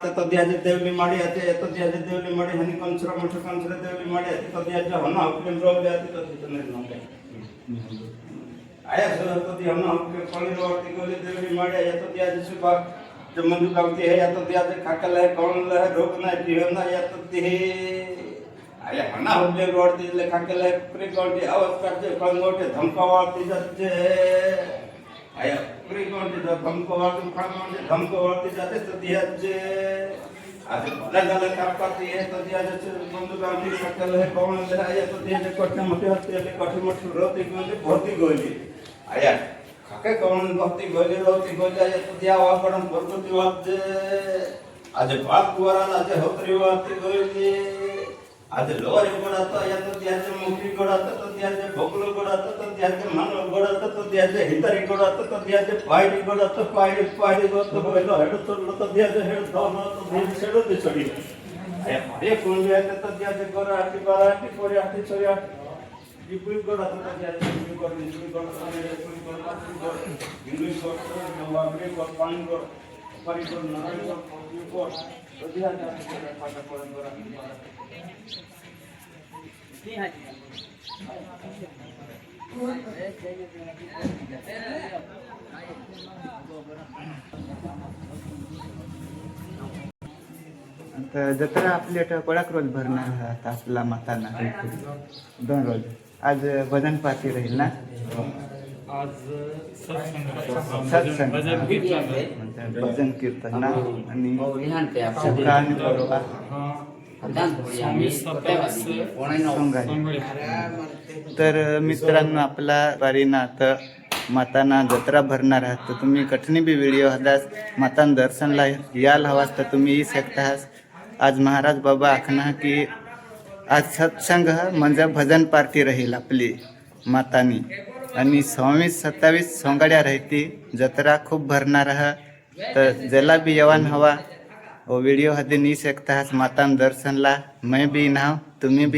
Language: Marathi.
ತದಿಯಾಜೆ ದೇವಲಿ ಮಾಡಿ ಅತೆ ತದಿಯಾಜೆ ದೇವಲಿ ಮಾಡಿ ಹನಿ ಕನ್ಸರ ಮಠ ಕನ್ಸರ ದೇವಲಿ ಮಾಡಿ ಅತೆ ತದಿಯಾಜೆ ಹೊನ್ನ ಹಾಕ್ಲಿ ರೋಗ ಜಾತಿ ತದಿತನೆ ನಮಗೆ ಆಯಾ ತದಿ ಹೊನ್ನ ಹಾಕ್ಲಿ ಕೋಳಿ ರೋಟಿ ಗೋಲಿ ದೇವಲಿ ಮಾಡಿ ಆಯಾ ತದಿಯಾಜೆ ಸುಬ जमन कामती है या तो दिया से खाकल है कौन है रोकना जीवना या तो दी आया हना होले रोटी ले खाकल है प्री कोटी आवाज करते पंगोटे धमकावाती जाते आया प्री कोटी धमकावाती धमकावाती जाते तो दिया जे आज अलग अलग करती है तो दिया जे बंधु कामती खाकल है कौन है या तो दिया जे कोठे मोटे होते ले कोठे मोटे रोटी गोली भर्ती गोली आया खाके कौन भक्ति गोली रोटी गोली आया तो दिया वापड़न भरती बात आज बात कुवारा आज होतरी बात गोली आज लोरी गोड़ा तो या तो दिया जे मुखी गोड़ा तो दिया जे भोकलो गोड़ा तो दिया जे मानो गोड़ा तो दिया जे हितरी गोड़ा तो दिया जे पाइडी गोड़ा तो पाइडी गो तो बोलो हेड तो दिया जे हेड दोनो तो दिया सेडो दे छड़ी आया मारे कोण है तो दिया जे गोरा आटी बारा आटी कोरी आटी छोरी आटी इपुई गोड़ा तो दिया जे इपुई गोड़ा तो इंग्लिश को नवाबरे को पानी को परी को नारायण को तो दिया जाता है पाटा को गोरा जी हां जी आता जत्रा आपली कोणाक रोज भरणार आहात आपला माताना दोन रोज आज भजन पार्टी राहील ना आज सत्संग भजन कीर्तन ना आणि सकाळी परवा तर मित्रांनो आपला वारीनाथ माताना जत्रा भरणार आहात तर तुम्ही कठनी बी व्हिडिओ हदास मातान दर्शनला याल हवास तर तुम्ही येऊ शकता आज महाराज बाबा आखना की आज सत्संग म्हणजे भजन पार्टी राहील आपली मातानी आणि 26-27 सोंगाड्या राहती जत्रा खूप भरणार आहे तर ज्याला बी येवान हवा वो व्हिडिओ हदी नी शकता मातान दर्शनला मैं बी नाव तुम्ही बी